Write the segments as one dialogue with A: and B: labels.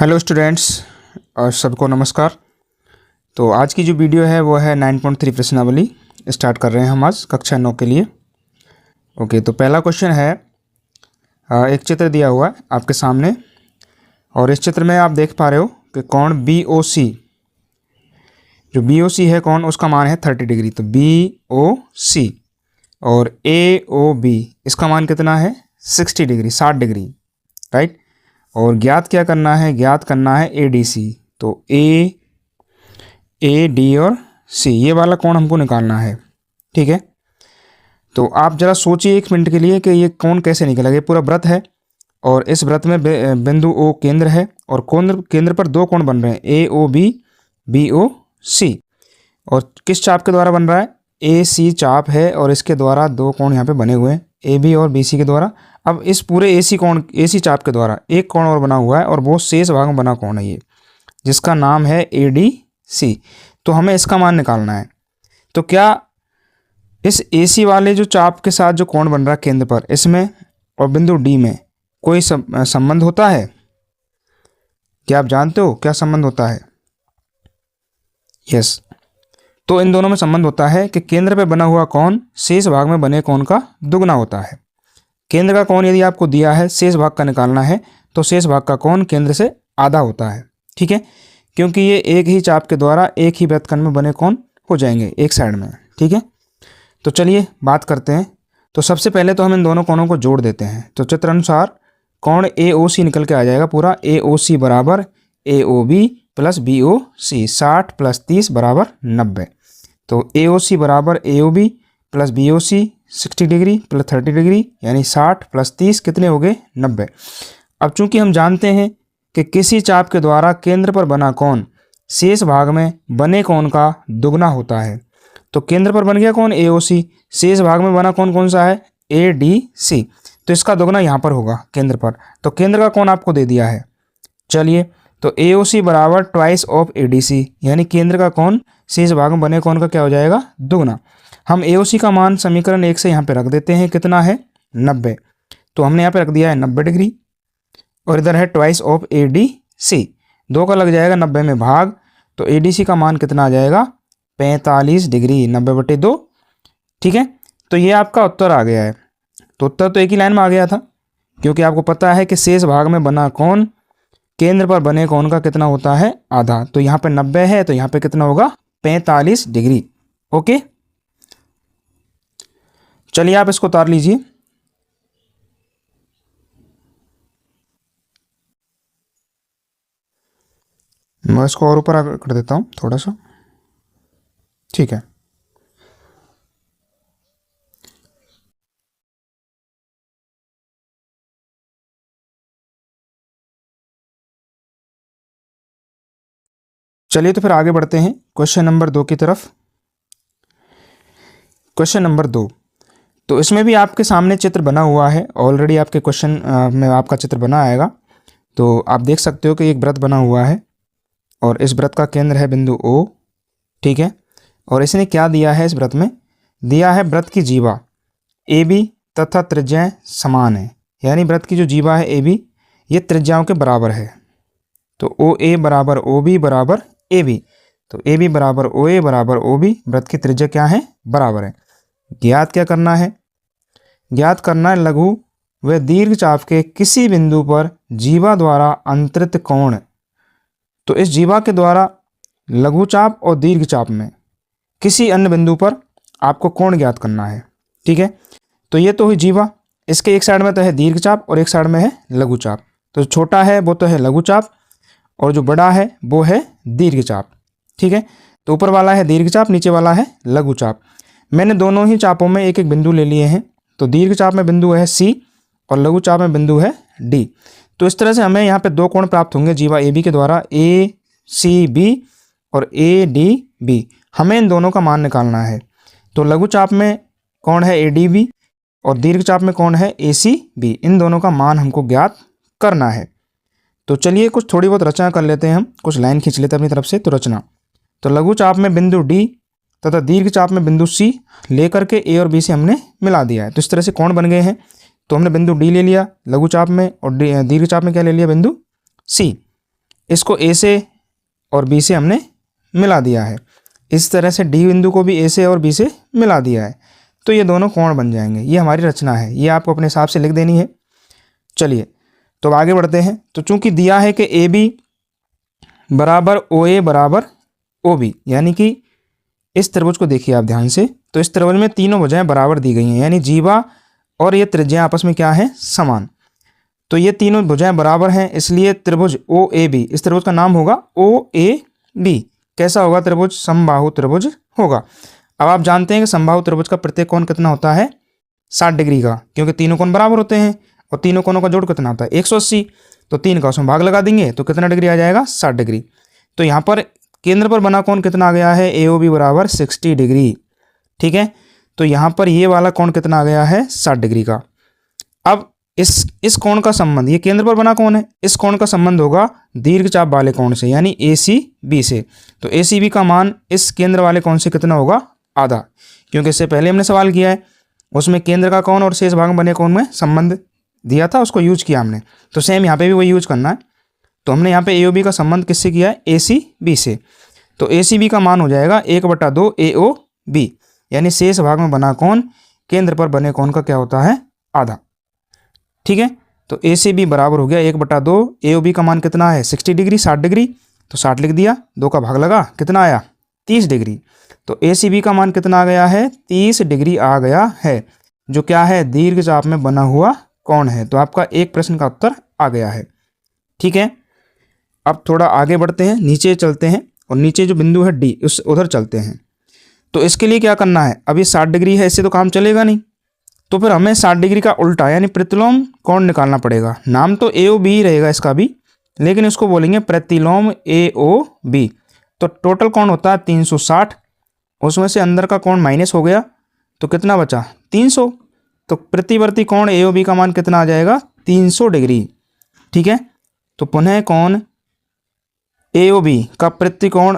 A: Hello students और सबको नमस्कार। तो आज की जो वीडियो है वो है 9.3 प्रश्नावली स्टार्ट कर रहे हैं हम आज कक्षा 9 के लिए। ओके, तो पहला क्वेश्चन है, एक चित्र दिया हुआ है आपके सामने और इस चित्र में आप देख पा रहे हो कि कोण BOC, जो BOC है कोण, उसका मान है 30 डिग्री। तो BOC और AOB इसका मान कितना है 60 डिग्री, 60 डिग्री, राइट। और ज्ञात क्या करना है, ज्ञात करना है ADC। तो AD और C ये वाला कोण हमको निकालना है, ठीक है। तो आप ज़रा सोचिए एक मिनट के लिए कि ये कोण कैसे निकलेगा। ये पूरा वृत्त है और इस वृत्त में बिंदु O केंद्र है और केंद्र पर दो कोण बन रहे हैं, AOB BOC। और किस चाप के द्वारा बन रहा है, AC चाप है और इसके द्वारा दो कोण यहाँ पे बने हुए हैं, AB और BC के द्वारा। अब इस पूरे AC चाप के द्वारा एक कोण और बना हुआ है और वो शेष भाग में बना कोण है ये, जिसका नाम है ADC। तो हमें इसका मान निकालना है। तो क्या इस AC वाले जो चाप के साथ जो कोण बन रहा है केंद्र पर, इसमें और बिंदु D में कोई संबंध होता है? क्या आप जानते हो क्या संबंध होता है? यस, तो इन दोनों में संबंध होता है कि केंद्र पे बना हुआ कोण शेष भाग में बने कोण का दुगना होता है। केंद्र का कोण यदि आपको दिया है, शेष भाग का निकालना है, तो शेष भाग का कोण केंद्र से आधा होता है, ठीक है, क्योंकि ये एक ही चाप के द्वारा एक ही वृत्तखंड में बने कोण हो जाएंगे एक साइड में, ठीक है। तो चलिए बात करते हैं। तो सबसे पहले तो हम इन दोनों कोणों को जोड़ देते हैं। तो चित्र अनुसार कोण AOC निकल के आ जाएगा पूरा। AOC बराबर AOB प्लस BOC, 60 प्लस 30 बराबर 90। तो AOC बराबर AOB plus BOC 60 degree plus 30 degree, यानी 60 प्लस 30 कितने हो गए 90। अब चूंकि हम जानते हैं कि किसी चाप के द्वारा केंद्र पर बना कोण शेष भाग में बने कोण का दुगना होता है। तो केंद्र पर बन गया कोण AOC, शेष भाग में बना कोण कौन सा है ADC, तो इसका दुगना यहाँ पर होगा केंद्र पर। तो केंद्र का कोण आपको दे दिया है। चलिए, तो AOC बराबर ट्वाइस ऑफ ADC, यानी केंद्र का कोण शेष भाग में बने कोण का क्या हो जाएगा दुगना। हम AOC का मान समीकरण 1 से यहाँ पे रख देते हैं, कितना है 90। तो हमने यहाँ पे रख दिया है 90 डिग्री और इधर है ट्वाइस ऑफ ADC, 2 का लग जाएगा 90 में भाग। तो ADC का मान कितना आ जाएगा 45 डिग्री, 90/2, ठीक है। तो ये आपका उत्तर आ गया है। तो उत्तर तो एक ही लाइन में आ गया था, क्योंकि आपको पता है कि शेष भाग में बना कोण केंद्र पर बने कोण का कितना होता है आधा। तो यहाँ पे 90 है तो यहाँ पे कितना होगा 45 डिग्री। ओके, चलिए आप इसको उतार लीजिए। मैं इसको और ऊपर कर देता हूँ थोड़ा सा, ठीक है। चलिए तो फिर आगे बढ़ते हैं क्वेश्चन नंबर 2 की तरफ। क्वेश्चन नंबर 2, तो इसमें भी आपके सामने चित्र बना हुआ है ऑलरेडी। आपके क्वेश्चन में आपका चित्र बना आएगा। तो आप देख सकते हो कि एक वृत्त बना हुआ है और इस वृत्त का केंद्र है बिंदु O, ठीक है। और इसने क्या दिया है, इस वृत्त में दिया है वृत्त की जीवा AB तथा त्रिज्याएं समान है, यानी वृत्त की जो जीवा है AB ये त्रिज्याओं के बराबर है। तो OA बराबर OB बराबर AB, तो AB बराबर OA बराबर OB, वृत्त की त्रिज्या क्या है बराबर है। ज्ञात क्या करना है, ज्ञात करना है लघु व दीर्घ चाप के किसी बिंदु पर जीवा द्वारा अंतरित कोण। तो इस जीवा के द्वारा लघु चाप और दीर्घ चाप में किसी अन्य बिंदु पर आपको कोण ज्ञात करना है, ठीक है। तो ये तो हुई जीवा, इसके एक साइड में तो है दीर्घ चाप और एक साइड में है लघु चाप। तो छोटा है वो तो है लघु चाप और जो बड़ा है वो है दीर्घ चाप, ठीक है। तो ऊपर वाला है दीर्घ चाप, नीचे वाला है लघु चाप। मैंने दोनों ही चापों में एक एक बिंदु ले लिए हैं। तो दीर्घ चाप में बिंदु है C और लघु चाप में बिंदु है D। तो इस तरह से हमें यहाँ पे दो कोण प्राप्त होंगे जीवा AB के द्वारा, ACB और ADB। हमें इन दोनों का मान निकालना है। तो लघु चाप में कोण है ADB और दीर्घ चाप में कोण है ACB। इन दोनों का मान हमको ज्ञात करना है। तो चलिए कुछ थोड़ी बहुत रचना कर लेते हैं, हम कुछ लाइन खींच लेते हैं अपनी तरफ से। तो रचना, तो लघु चाप में बिंदु D तथा दीर्घ चाप में बिंदु C लेकर के A और B से हमने मिला दिया है। तो इस तरह से कोण बन गए हैं। तो हमने बिंदु D ले लिया लघु चाप में और दीर्घ चाप में क्या ले लिया बिंदु C। इसको ए से और बी से हमने मिला दिया है। इस तरह से डी बिंदु को भी ए से और बी से मिला दिया है, तो ये दोनों कोण बन जाएंगे। ये हमारी रचना है, ये आपको अपने हिसाब से लिख देनी है। चलिए तो अब आगे बढ़ते हैं। तो चूंकि दिया है कि ए बी बराबर ओ ए बराबर ओ बी, यानी कि इस त्रिभुज को देखिए आप ध्यान से, तो इस त्रिभुज में तीनों भुजाएं बराबर दी गई हैं, यानी जीवा और ये त्रिज्या आपस में क्या है, समान। तो ये तीनों भुजाएं बराबर हैं, इसलिए त्रिभुज ओ ए बी, इस त्रिभुज का नाम होगा ओ ए बी। कैसा होगा त्रिभुज, समबाहु त्रिभुज होगा। अब आप जानते हैं कि समबाहु त्रिभुज का प्रत्येक कोण कितना होता है, 60 डिग्री का, क्योंकि तीनों कोण बराबर होते हैं और तीनों कोणों का जोड़ कितना होता है, 180। तो 3 का उसमें भाग लगा देंगे तो कितना डिग्री आ जाएगा, 60 डिग्री। तो यहाँ पर केंद्र पर बना कोण कितना आ गया है, ए ओ बी बराबर 60 डिग्री। ठीक है, तो यहाँ पर ये वाला कोण कितना आ गया है, 60 डिग्री का। अब इस कोण का संबंध, ये केंद्र पर बना कोण है, इस कोण का संबंध होगा दीर्घ चाप वाले कोण से, यानी ए सी बी से। तो ए सी बी का मान इस केंद्र वाले कोण से कितना होगा, आधा, क्योंकि इससे पहले हमने सवाल किया है, उसमें केंद्र का कोण और शेष भाग में बने कोण में संबंध दिया था, उसको यूज किया हमने। तो सेम यहाँ पे भी वही यूज करना है। तो हमने यहाँ पे ए ओ बी का संबंध किससे किया है, ए सी बी से। तो ए सी बी का मान हो जाएगा 1/2 ए ओ बी, यानी शेष भाग में बना कोण केंद्र पर बने कोण का क्या होता है, आधा। ठीक है, तो ए सी बी बराबर हो गया 1/2, ए ओ बी का मान कितना है, 60 डिग्री, 60 डिग्री, तो 60 लिख दिया, 2 का भाग लगा, कितना आया, 30 डिग्री। तो ए सी बी का मान कितना आ गया है, 30 डिग्री आ गया है, जो क्या है, दीर्घ चाप में बना हुआ कोण है। तो आपका एक प्रश्न का उत्तर आ गया है। ठीक है, अब थोड़ा आगे बढ़ते हैं, नीचे चलते हैं और नीचे जो बिंदु है डी, उस उधर चलते हैं। तो इसके लिए क्या करना है, अब ये 60 डिग्री है, इससे तो काम चलेगा नहीं, तो फिर हमें 60 डिग्री का उल्टा यानी प्रतिलोम कोण निकालना पड़ेगा। नाम तो ए ओ बी ही रहेगा इसका भी, लेकिन इसको बोलेंगे प्रतिलोम ए ओ बी। तो टोटल कोण होता है 360, उसमें से अंदर का कोण माइनस हो गया, तो कितना बचा, 300। तो प्रतिवर्ती कोण ए ओ बी का मान कितना आ जाएगा, 300 डिग्री। ठीक है, तो पुनः कोण ए ओ बी का प्रतिवर्ती कोण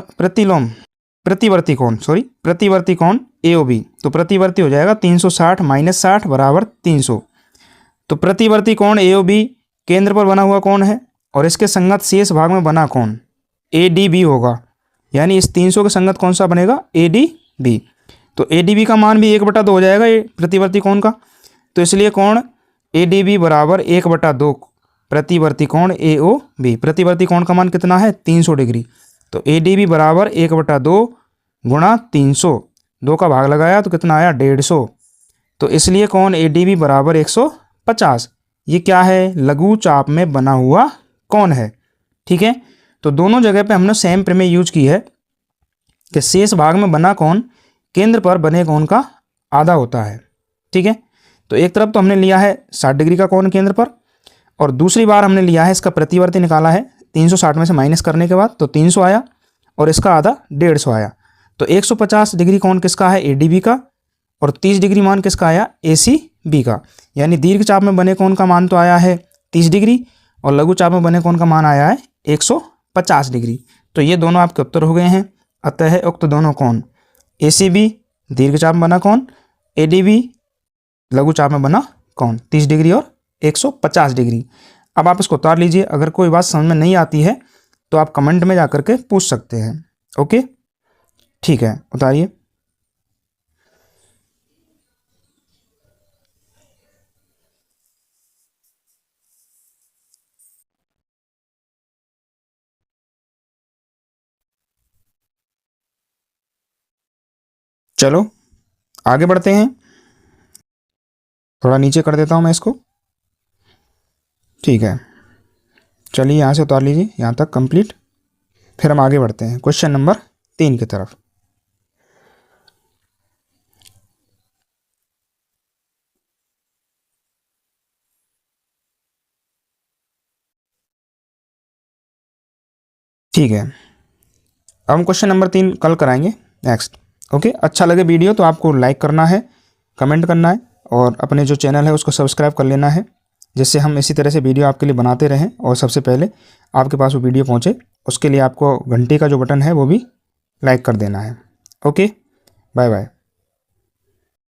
A: ए ओ बी, तो प्रतिवर्ती हो जाएगा 360 माइनस 60 बराबर 300। तो प्रतिवर्ती कोण ए ओ बी केंद्र पर बना हुआ कोण है और इसके संगत शेष भाग में बना कोण ए डी बी होगा, यानी इस 300 के संगत कौन सा बनेगा, ए डी बी। तो ए डी बी का मान भी 1/2 हो जाएगा ये प्रतिवर्ती कोण का, तो इसलिए कोण ए डी बी बराबर 1/2 प्रतिवर्ती कोण ए ओ बी। प्रतिवर्ती कोण का मान कितना है, 300 डिग्री। तो ए डी बी बराबर 1/2 गुणा 300, 2 का भाग लगाया तो कितना आया, 150। तो इसलिए कोण ए डी बी बराबर 150। ये क्या है, लघु चाप में बना हुआ कोण है। ठीक है, तो दोनों जगह पे हमने सेम प्रमेय यूज की है कि शेष भाग में बना कोण केंद्र पर बने कोण का आधा होता है। ठीक है, तो एक तरफ तो हमने लिया है 60 डिग्री का कोण केंद्र पर, और दूसरी बार हमने लिया है इसका प्रतिवर्ती निकाला है 360 में से माइनस करने के बाद, तो 300 आया और इसका आधा 150 आया। तो 150 डिग्री कोण किसका है, ए डी बी का, और 30 डिग्री मान किसका आया, ए सी बी का। यानी दीर्घ चाप में बने कोण का मान तो आया है 30 डिग्री और लघु चाप में बने कोण का मान आया है 150 डिग्री। तो ये दोनों आपके उत्तर हो गए हैं। अतः उक्त दोनों कोण ए सी बी दीर्घ चाप में बना कोण, ए डी बी लघु चाप में बना कोण 30 डिग्री और 150 डिग्री। अब आप इसको उतार लीजिए। अगर कोई बात समझ में नहीं आती है तो आप कमेंट में जाकर के पूछ सकते हैं। ओके, ठीक है, उतारिए। चलो आगे बढ़ते हैं। थोड़ा नीचे कर देता हूं मैं इसको। ठीक है, चलिए यहाँ से उतार लीजिए, यहाँ तक कंप्लीट। फिर हम आगे बढ़ते हैं क्वेश्चन नंबर 3 की तरफ। ठीक है, अब हम क्वेश्चन नंबर 3 कल कराएंगे नेक्स्ट। ओके, अच्छा लगे वीडियो तो आपको लाइक करना है, कमेंट करना है और अपने जो चैनल है उसको सब्सक्राइब कर लेना है, जिससे हम इसी तरह से वीडियो आपके लिए बनाते रहें और सबसे पहले आपके पास वो वीडियो पहुंचे। उसके लिए आपको घंटी का जो बटन है वो भी लाइक कर देना है। Okay, bye bye.